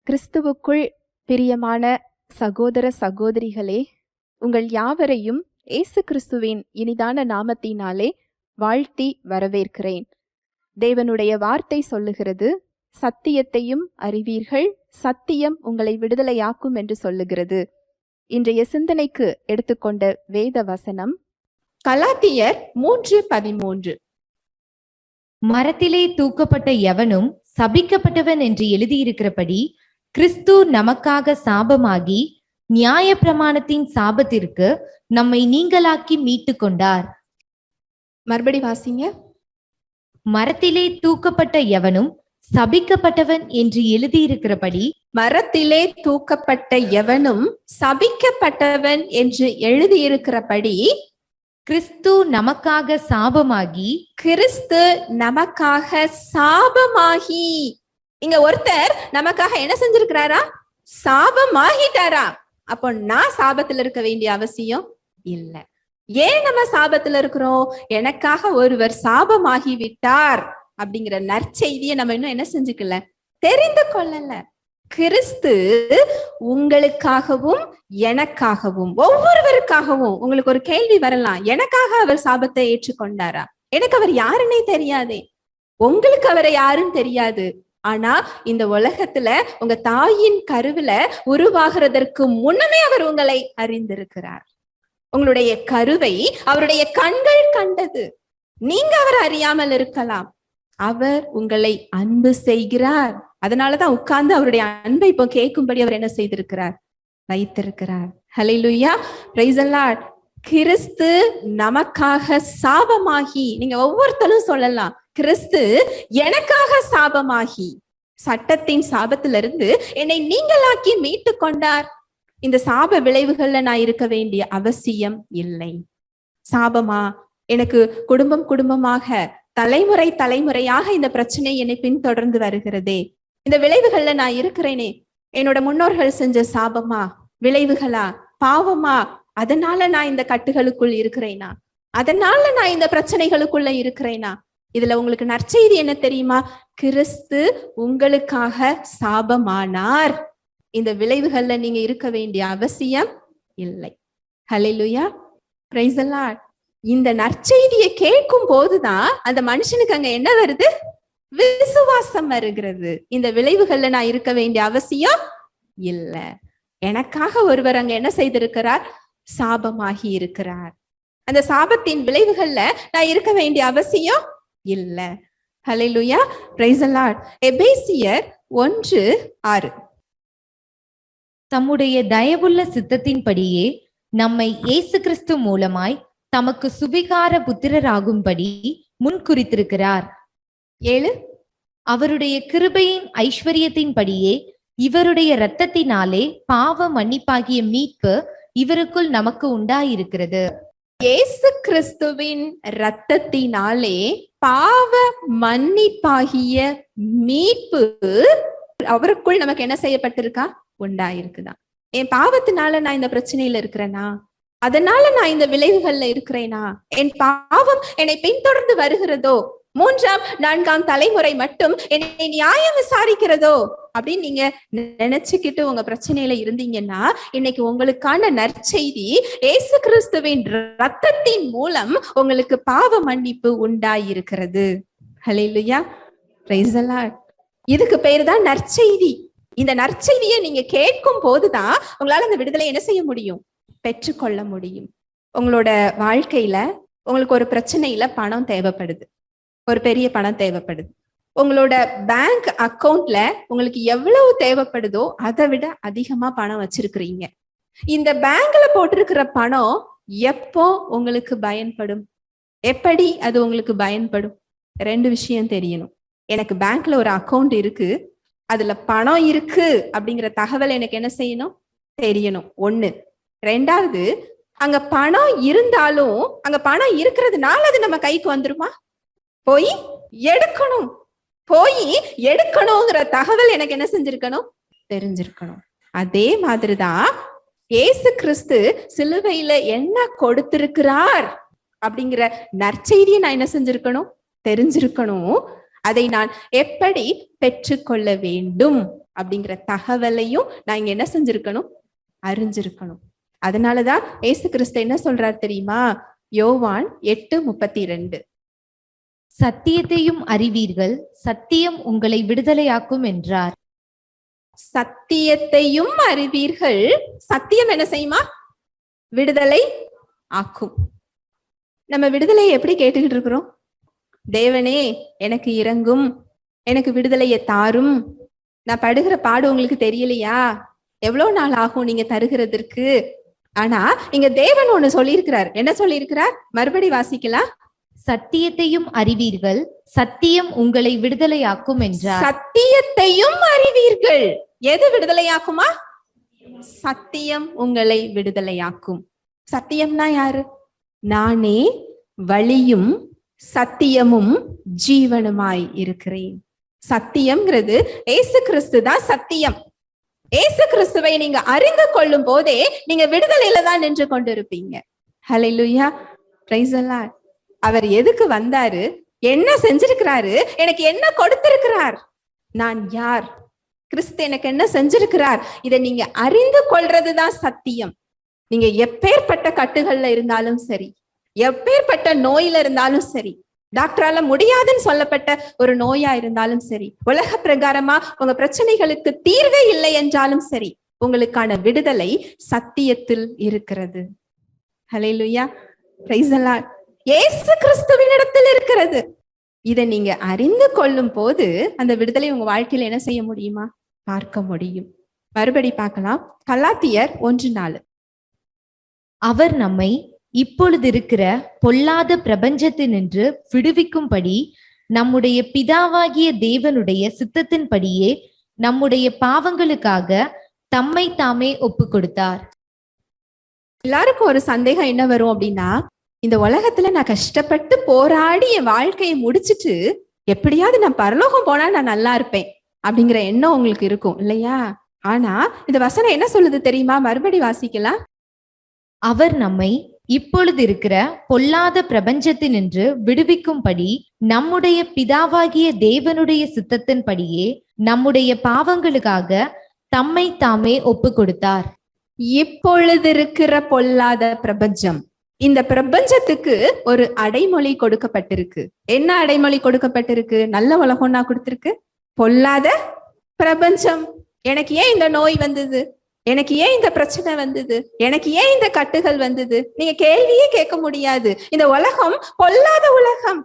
கிறிஸ்துவுக்குள் பிரியமான சகோதர சகோதரிகளே, உங்கள் யாவரையும் இயேசு கிறிஸ்துவின் இனிதான நாமத்தினாலே வாழ்த்தி வரவேற்கிறேன். தேவனுடைய வார்த்தை சொல்லுகிறது, சத்தியத்தையும் அறிவீர்கள், சத்தியம் உங்களை விடுதலையாக்கும் என்று சொல்லுகிறது. இன்றைய சிந்தனைக்கு எடுத்துக்கொண்ட வேத வசனம் கலாத்தியர் 3:13. மரத்திலே தூக்கப்பட்ட எவனும் சபிக்கப்பட்டவன் என்று எழுதியிருக்கிறபடி கிறிஸ்து நமக்காக சாபமாகி நியாயப்பிரமாணத்தின் சாபத்திற்கு நம்மை நீங்களாக்கி மீட்டு கொண்டார். மறுபடி வாசிங்க. மரத்திலே தூக்கப்பட்ட எவனும் சபிக்கப்பட்டவன் என்று எழுதியிருக்கிறபடி மரத்திலே தூக்கப்பட்ட எவனும் சபிக்கப்பட்டவன் என்று எழுதியிருக்கிறபடி கிறிஸ்து நமக்காக சாபமாகி கிறிஸ்து நமக்காக சாபமாகி. இங்க ஒருத்தர் நமக்காக என்ன செஞ்சிருக்கிறாரா? சாபமாகிட்டாரா? அப்போ நான் சாபத்துல இருக்க வேண்டிய அவசியம் இல்ல. ஏன் நம்ம சாபத்துல இருக்கிறோம்? எனக்காக ஒருவர் சாபமாகி விட்டார் அப்படிங்கிற நற்செய்தியை நம்ம இன்னும் என்ன செஞ்சுக்கல, தெரிந்து கொள்ளல. கிறிஸ்து உங்களுக்காகவும் எனக்காகவும் ஒவ்வொருவருக்காகவும். உங்களுக்கு ஒரு கேள்வி வரலாம், எனக்காக அவர் சாபத்தை ஏற்றுக்கொண்டாரா? எனக்கு அவர் யாருன்னே தெரியாதே. உங்களுக்கு அவரை யாருன்னு தெரியாது. ஆனா இந்த உலகத்துல உங்க தாயின் கருவில உருவாகிறதற்கு முன்னமே அவர் உங்களை அறிந்திருக்கிறார். உங்களுடைய கருவை அவருடைய கண்கள் கண்டது. நீங்க அவர் அறியாமல் இருக்கலாம். அவர் உங்களை அன்பு செய்கிறார். அதனாலதான் உட்கார்ந்து அவருடைய அன்பை இப்போ கேட்கும்படி அவர் என்ன செய்திருக்கிறார்? வைத்திருக்கிறார். ஹல்லேலூயா, பிரைஸ் தி லார்ட். கிறிஸ்து நமக்காக சாபமாகி. நீங்க ஒவ்வொருத்தரும் சொல்லலாம், கிறிஸ்து எனக்காக சாபமாகி சட்டத்தின் சாபத்திலிருந்து என்னை நீங்களாக்கி மீட்டு கொண்டார். இந்த சாப விளைவுகள்ல நான் இருக்க வேண்டிய அவசியம் இல்லை. சாபமா? எனக்கு குடும்பமாக தலைமுறை தலைமுறையாக இந்த பிரச்சனை என்னை பின்தொடர்ந்து வருகிறதே, இந்த விளைவுகள்ல நான் இருக்கிறேனே, என்னோட முன்னோர்கள் செஞ்ச சாபமா, விளைவுகளா, பாவமா? அதனால நான் இந்த கட்டுகளுக்குள் இருக்கிறேனா? அதனால நான் இந்த பிரச்சனைகளுக்குள்ள இருக்கிறேனா? இதுல உங்களுக்கு நற்செய்தி என்ன தெரியுமா? கிறிஸ்து உங்களுக்காக சாபமானார். இந்த விளைவுகள்ல நீங்க இருக்க வேண்டிய அவசியம் இல்லை. ஹல்லேலூயா, பிரைஸ் தி லார்ட். இந்த நற்செய்தியை கேட்கும் போதுதான் அந்த மனுஷனுக்கு அங்க என்ன வருது? விசுவாசம் வருகிறது. இந்த விளைவுகள்ல நான் இருக்க வேண்டிய அவசியம் இல்ல. எனக்காக ஒருவர் அங்க என்ன செய்திருக்கிறார்? சாபமாகி இருக்கிறார். அந்த சாபத்தின் விளைவுகள்ல நான் இருக்க வேண்டிய அவசியம் இல்ல. ஹல்லேலூயா, பிரைஸ் தி லார்ட். எபேசியர் 1:6. தம்முடைய தயவுள்ள சித்தத்தின்படியே நம்மை இயேசு கிறிஸ்து மூலமாய் தமக்கு சுபிகார புத்திரராகும்படி முன்குறித்திருக்கிறார். 7. அவருடைய கிருபையின் ஐஸ்வர்யத்தின்படியே இவருடைய இரத்தத்தினாலே பாவ மன்னிப்பாகிய மீட்பு இவருக்குள் நமக்கு உண்டாயிருக்கிறது. இயேசு கிறிஸ்துவின் இரத்தத்தினாலே பாவ மன்னிப்பாகிய மீட்பு அவருக்குள் நமக்கு என்ன செய்யப்பட்டிருக்கா? உண்டாயிருக்குதான். என் பாவத்தினால நான் இந்த பிரச்சனையில இருக்கிறேனா? அதனால நான் இந்த விளைவுகள்ல இருக்கிறேனா? என் பாவம் என்னை பின்தொடர்ந்து வருகிறதோ? 3ஆம் 4ஆம் தலைமுறை மட்டும் என்னை நியாயம் விசாரிக்கிறதோ அப்படின்னு நீங்க நினைச்சுக்கிட்டு உங்க பிரச்சனையில இருந்தீங்கன்னா, இன்னைக்கு உங்களுக்கான நற்செய்தி, இயேசு கிறிஸ்துவின் இரத்தத்தின் மூலம் உங்களுக்கு பாவ மன்னிப்பு உண்டாயிருக்கிறது. ஹல்லேலூயா, பிரைஸ் தி லார்ட். இதுக்கு பேரு தான் நற்செய்தி. இந்த நற்செய்தியை நீங்க கேட்கும் போதுதான் உங்களால அந்த விடுதலை என்ன செய்ய முடியும்? பெற்றுக்கொள்ள முடியும். உங்களோட வாழ்க்கையில உங்களுக்கு ஒரு பிரச்சனையில பணம் தேவைப்படுது, ஒரு பெரிய பணம் தேவைப்படுது. உங்களோட பேங்க் அக்கவுண்ட்ல உங்களுக்கு எவ்வளவு தேவைப்படுதோ அதை விட அதிகமா பணம் வச்சிருக்கிறீங்க. இந்த பேங்க்ல போட்டிருக்கிற பணம் எப்போ உங்களுக்கு பயன்படும்? எப்படி அது உங்களுக்கு பயன்படும்? 2 விஷயம் தெரியணும். எனக்கு பேங்க்ல ஒரு அக்கவுண்ட் இருக்கு, அதுல பணம் இருக்கு அப்படிங்கிற தகவல் எனக்கு என்ன செய்யணும்? தெரியணும். 1. 2வது, அங்க பணம் இருந்தாலும் அங்க பணம் இருக்கிறதுனால அது நம்ம கைக்கு வந்துருமா? போய் எடுக்கணுங்கிற தகவல் எனக்கு என்ன செஞ்சிருக்கணும்? தெரிஞ்சிருக்கணும். அதே மாதிரிதான் இயேசு கிறிஸ்து சிலுவையில என்ன கொடுத்திருக்கிறார் அப்படிங்கிற நற்செய்தியை நான் என்ன செஞ்சிருக்கணும்? தெரிஞ்சிருக்கணும். அதை நான் எப்படி பெற்றுக்கொள்ள வேண்டும் அப்படிங்கிற தகவலையும் நான் இங்க என்ன செஞ்சிருக்கணும், அறிஞ்சிருக்கணும். அதனாலதான் ஏசு கிறிஸ்து என்ன சொல்றாரு தெரியுமா? யோவான் 8:32, சத்தியத்தையும் அறிவீர்கள், சத்தியம் உங்களை விடுதலையாக்கும் என்றார். சத்தியத்தையும் அறிவீர்கள், சத்தியம் என்ன செய்யுமா? விடுதலை ஆக்கும். நம்ம விடுதலையை எப்படி கேட்டுக்கிட்டு இருக்கிறோம்? தேவனே எனக்கு இரங்கும், எனக்கு விடுதலையை தாரும், நான் படுகிற பாடு உங்களுக்கு தெரியலையா, எவ்வளவு நாள் ஆகும் நீங்க தருகிறதற்கு. ஆனா இங்க தேவன் ஒண்ணு சொல்லியிருக்கிறார். என்ன சொல்லியிருக்கிறார்? மறுபடி வாசிக்கலாம். சத்தியத்தையும் அறிவீர்கள், சத்தியம் உங்களை விடுதலையாக்கும் என்றார். சத்தியத்தையும் அறிவீர்கள். எது விடுதலையாக்குமா? சத்தியம் உங்களை விடுதலையாக்கும். சத்தியம்னா யாரு? நானே வழியும் சத்தியமும் ஜீவனுமாய் இருக்கிறேன். சத்தியம்ங்கிறது ஏசு கிறிஸ்து தான் சத்தியம். ஏசு கிறிஸ்துவை நீங்க அறிந்து கொள்ளும் போதே நீங்க விடுதலையில தான் நின்று கொண்டிருப்பீங்க. ஹல்லேலூயா, பிரைஸ் தி லார்ட். அவர் எதுக்கு வந்தாரு? என்ன செஞ்சிருக்கிறாரு? எனக்கு என்ன கொடுத்திருக்கிறார்? நான் யார்? கிறிஸ்து எனக்கு என்ன செஞ்சிருக்கிறார்? இதை நீங்க அறிந்து கொள்றதுதான் சத்தியம். நீங்க எப்பேற்பட்ட கட்டுகள்ல இருந்தாலும் சரி, எப்பேற்பட்ட நோயில இருந்தாலும் சரி, டாக்டரால முடியாதுன்னு சொல்லப்பட்ட ஒரு நோயா இருந்தாலும் சரி, உலக பிரகாரமா உங்க பிரச்சனைகளுக்கு தீர்வே இல்லை என்றாலும் சரி, உங்களுக்கான விடுதலை சத்தியத்தில் இருக்கிறது. ஹல்லேலூயா, பிரைஸ் தி லார்ட். இயேசு கிறிஸ்துவின் இடத்தில் இருக்கிறது. இதை நீங்க அறிந்து கொள்ளும் போது அந்த விடுதலை உங்க வாழ்க்கையில என்ன செய்ய முடியுமா? பார்க்க முடியும். மறுபடி பார்க்கலாம். கலாத்தியர் 1:4. அவர் நம்மை இப்பொழுது இருக்கிற பொல்லாத பிரபஞ்சத்தினின்று விடுவிக்கும்படி நம்முடைய பிதாவாகிய தேவனுடைய சித்தத்தின்படியே நம்முடைய பாவங்களுக்காக தம்மை தாமே ஒப்பு கொடுத்தார். எல்லாருக்கும் ஒரு சந்தேகம் என்ன வரும் அப்படின்னா, இந்த உலகத்துல நான் கஷ்டப்பட்டு போராடி என் வாழ்க்கையை முடிச்சிட்டு எப்படியாவது நான் பரலோகம் போனா நான் நல்லா இருப்பேன் அப்படிங்கிற எண்ணம் உங்களுக்கு இருக்கும் இல்லையா? ஆனா இந்த வசனம் என்ன சொல்லுது தெரியுமா? மறுபடி வாசிக்கலாம். அவர் நம்மை இப்பொழுது இருக்கிற பொல்லாத பிரபஞ்சத்தினின்று விடுவிக்கும்படி நம்முடைய பிதாவாகிய தேவனுடைய சித்தத்தின்படியே நம்முடைய பாவங்களுக்காக தம்மை தாமே ஒப்பு கொடுத்தார். இப்பொழுது இருக்கிற பொல்லாத பிரபஞ்சம். இந்த பிரபஞ்சத்துக்கு ஒரு அடைமொழி கொடுக்கப்பட்டிருக்கு. என்ன அடைமொழி கொடுக்கப்பட்டிருக்கு? நல்ல உலகம்னா கொடுத்திருக்கு, பொல்லாத பிரபஞ்சம். எனக்கு ஏன் இந்த நோய் வந்தது? எனக்கு ஏன் இந்த பிரச்சனை வந்தது? எனக்கு ஏன் இந்த கட்டுகள் வந்தது? நீங்க கேள்வியே கேட்க முடியாது. இந்த உலகம் பொல்லாத உலகம்.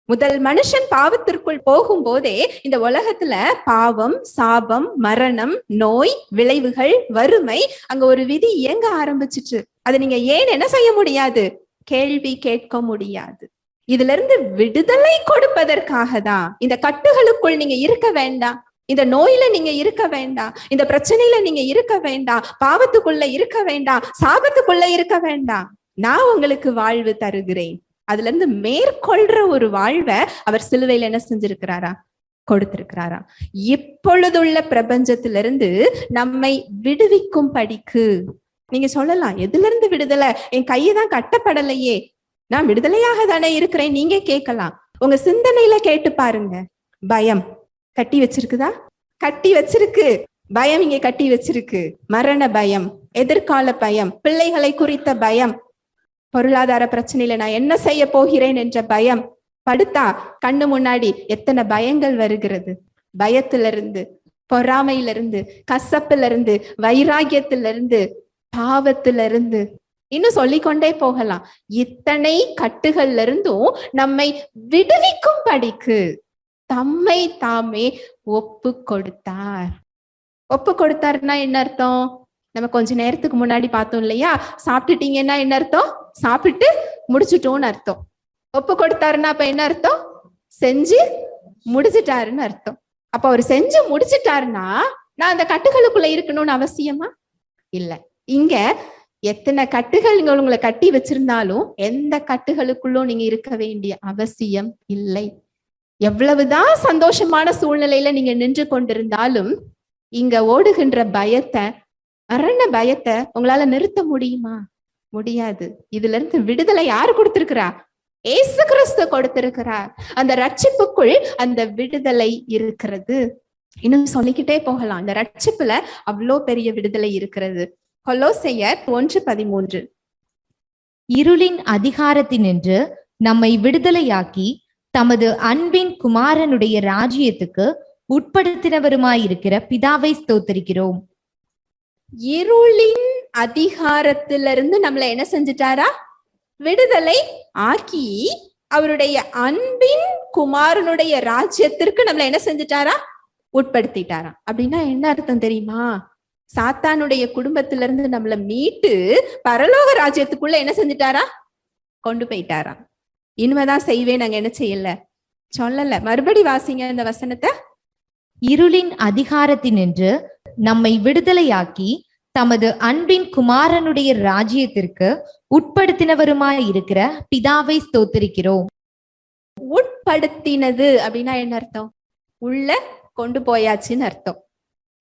முதல் மனுஷன் பாவத்திற்குள் போகும்போதே இந்த உலகத்துல பாவம், சாபம், மரணம், நோய், விளைவுகள், வறுமை, அங்க ஒரு விதி இயங்க ஆரம்பிச்சிட்டு அது நீங்க ஏன் என்ன செய்ய முடியாது? கேள்வி கேட்க முடியாது. இதுல இருந்து விடுதலை கொடுப்பதற்காக தான். இந்த கட்டுகளுக்குள் நீங்க இருக்க வேண்டாம், இந்த நோயில நீங்க இருக்க வேண்டாம், இந்த பிரச்சனையில நீங்க இருக்க வேண்டாம், பாவத்துக்குள்ள இருக்க வேண்டாம், சாபத்துக்குள்ள இருக்க வேண்டாம். நான் உங்களுக்கு வாழ்வு தருகிறேன். அதுல இருந்து மேற்கொள்ற ஒரு வாழ்வை அவர் சிலுவையில என்ன செஞ்சிருக்கிறாரா? கொடுத்திருக்கிறாரா? இப்பொழுதுள்ள பிரபஞ்சத்திலிருந்து நம்மை விடுவிக்கும் படிக்கு. நீங்க சொல்லலாம், எதுல இருந்து விடுதலை? என் கையதான் கட்டப்படலையே, நான் விடுதலையாக தானே இருக்கிறேன். நீங்க கேட்கலாம். உங்க சிந்தனையில கேட்டு பாருங்க. பயம் கட்டி வச்சிருக்குதா? கட்டி வச்சிருக்கு. பயம் இங்க கட்டி வச்சிருக்கு. மரண பயம், எதிர்கால பயம், பிள்ளைகளை குறித்த பயம், பொருளாதார பிரச்சனையில நான் என்ன செய்ய போகிறேன் என்ற பயம். படுத்தா கண்ணு முன்னாடி எத்தனை பயங்கள் வருகிறது. பயத்திலிருந்து, பொறாமையிலிருந்து, கசப்பிலிருந்து, வைராகியத்திலிருந்து, பாவத்திலிருந்து, இன்னும் சொல்லிக்கொண்டே போகலாம். இத்தனை கட்டுகள்ல இருந்தும் நம்மை விடுவிக்கும் படிக்கு தம்மை தாமே ஒப்பு கொடுத்தார். ஒப்பு கொடுத்தாருன்னா என்ன அர்த்தம்? நம்ம கொஞ்ச நேரத்துக்கு முன்னாடி பார்த்தோம் இல்லையா? சாப்பிட்டுட்டீங்கன்னா என்ன அர்த்தம்? சாப்பிட்டு முடிச்சுட்டோம்னு அர்த்தம். ஒப்பு கொடுத்தாருன்னா அப்ப என்ன அர்த்தம்? செஞ்சு முடிச்சிட்டாருன்னு அர்த்தம். அப்ப அவர் செஞ்சு முடிச்சிட்டாருன்னா நான் அந்த கட்டுகளுக்குள்ள இருக்கணும்னு அவசியமா இல்ல. இங்க எத்தனை கட்டுகள் நீங்க உங்களை கட்டி வச்சிருந்தாலும் எந்த கட்டுகளுக்குள்ளும் நீங்க இருக்க வேண்டிய அவசியம் இல்லை. எவ்வளவுதான் சந்தோஷமான சூழ்நிலையில நீங்க நின்று கொண்டிருந்தாலும் இங்க ஓடுகின்ற பயத்தை, மரண பயத்தை உங்களால நிறுத்த முடியுமா? முடியாது. இதுல இருந்து விடுதலை யாரு கொடுத்திருக்கிறா? இயேசு கிறிஸ்து கொடுத்திருக்கிறார். அந்த ரட்சிப்புக்குள் அந்த விடுதலை இருக்கிறது. இன்னும் சொல்லிக்கிட்டே போகலாம். இந்த ரட்சிப்புல அவ்வளோ பெரிய விடுதலை இருக்கிறது. கொலோசையர் 1:13. இருளின் அதிகாரத்தினின்று நம்மை விடுதலையாக்கி தமது அன்பின் குமாரனுடைய ராஜ்யத்துக்கு உட்படுத்தினவருமாயிருக்கிற பிதாவை ஸ்தோத்திரிக்கிறோம். இருளின் அதிகாரத்திலிருந்து நம்மள என்ன செஞ்சிட்டாரா? விடுதலை ஆக்கி அவருடைய அன்பின் குமாரனுடைய ராஜ்யத்திற்கு நம்மள என்ன செஞ்சிட்டாரா? உட்படுத்திட்டாரா. அப்படின்னா என்ன அர்த்தம் தெரியுமா? சாத்தானுடைய குடும்பத்திலிருந்து நம்மள மீட்டு பரலோக ராஜ்யத்துக்குள்ள என்ன செஞ்சிட்டாரா? கொண்டு போயிட்டாரா. இனிமேதான் செய்வேன், நாங்க என்ன செய்யல சொல்லல. மறுபடி வாசிங்க இந்த வசனத்தை. இருளின் அதிகாரத்தினின்று நம்மை விடுதலையாக்கி தமது அன்பின் குமாரனுடைய ராஜ்யத்திற்கு உட்படுத்தினவருமாயிருக்கிற பிதாவை ஸ்தோத்திரிக்கிறோம். உட்படுத்தினது அப்படின்னா என்ன அர்த்தம்? உள்ள கொண்டு போயாச்சுன்னு அர்த்தம்.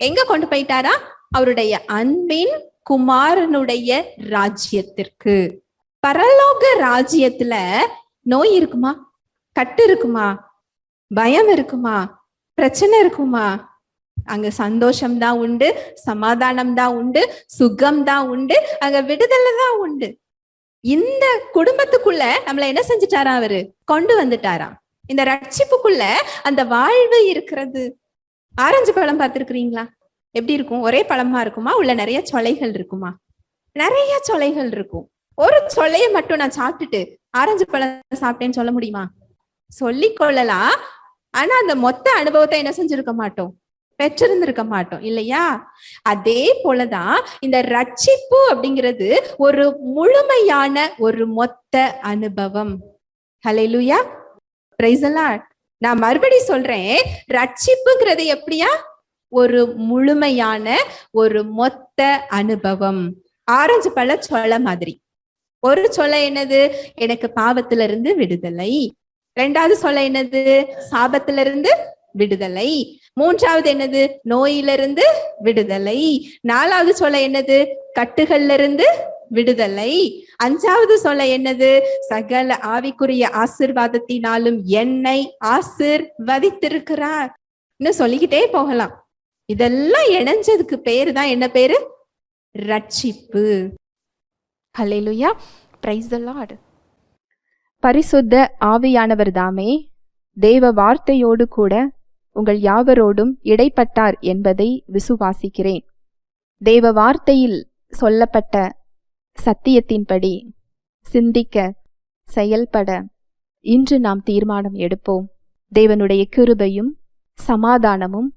எங்க கொண்டு போயிட்டாரா? அவருடைய அன்பின் குமாரனுடைய ராஜ்யத்திற்கு. பரலோக ராஜ்யத்துல நோய் இருக்குமா? கட்டு இருக்குமா? பயம் இருக்குமா? பிரச்சனை இருக்குமா? அங்க சந்தோஷம் தான் உண்டு, சமாதானம் தான் உண்டு, சுகம் தான் உண்டு, அங்க விடுதலை தான் உண்டு. இந்த குடும்பத்துக்குள்ள நம்மள என்ன செஞ்சுட்டாரா? அவரு கொண்டு வந்துட்டாரா. இந்த ரட்சிப்புக்குள்ள அந்த வாழ்வு இருக்கிறது. ஆரஞ்சு பழம் பார்த்திருக்கிறீங்களா? எப்படி இருக்கும்? ஒரே பழமா இருக்குமா? உள்ள நிறைய சொலைகள் இருக்குமா? நிறைய சொலைகள் இருக்கும். ஒரு சொலைய மட்டும் நான் சாப்பிட்டுட்டு ஆரஞ்சு பழம் சாப்பிட்டேன்னு சொல்ல முடியுமா? சொல்லிக் கொள்ளலாம். ஆனா அந்த மொத்த அனுபவத்தை என்ன செஞ்சிருக்க மாட்டோம், பெற்றிருந்திருக்க மாட்டோம் இல்லையா? அதே போலதான் இந்த ரட்சிப்பு அப்படிங்கிறது ஒரு முழுமையான ஒரு மொத்த அனுபவம். ஹல்லேலூயா, பிரைஸ் தி லார்ட். நான் மறுபடி சொல்றேன், ரட்சிப்புங்கிறது எப்படியா? ஒரு முழுமையான ஒரு மொத்த அனுபவம். ஆரஞ்சு பழ சொலை மாதிரி. ஒரு சொலை என்னது? எனக்கு பாவத்திலிருந்து விடுதலை. ரெண்டாவது சொலை என்னது? சாபத்திலிருந்து விடுதலை. மூன்றாவது என்னது? நோயிலிருந்து விடுதலை. நாலாவது சொலை என்னது? கட்டுகள்ல இருந்து விடுதலை. அஞ்சாவது சொலை என்னது? சகல ஆவிக்குரிய ஆசீர்வாதத்தினாலும் என்னை ஆசீர்வதித்திருக்கிறார். இன்னும் சொல்லிக்கிட்டே போகலாம். இதெல்லாம் இணைஞ்சதுக்கு பேரு தான் என்ன பேரு? ரட்சிப்பு. ஹல்லேலூயா, பிரைஸ் தி லார்ட். பரிசுத்த ஆவியானவர் தாமே தேவ வார்த்தையோடு கூட உங்கள் யாவரோடும் இடைப்பட்டார் என்பதை விசுவாசிக்கிறேன். தேவ வார்த்தையில் சொல்லப்பட்ட சத்தியத்தின்படி சிந்திக்க, செயல்பட இன்று நாம் தீர்மானம் எடுப்போம். தேவனுடைய கிருபையும் சமாதானமும்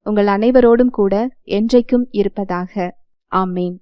உங்கள் அனைவரோடும் கூட என்றைக்கும் இருப்பதாக. ஆமேன்.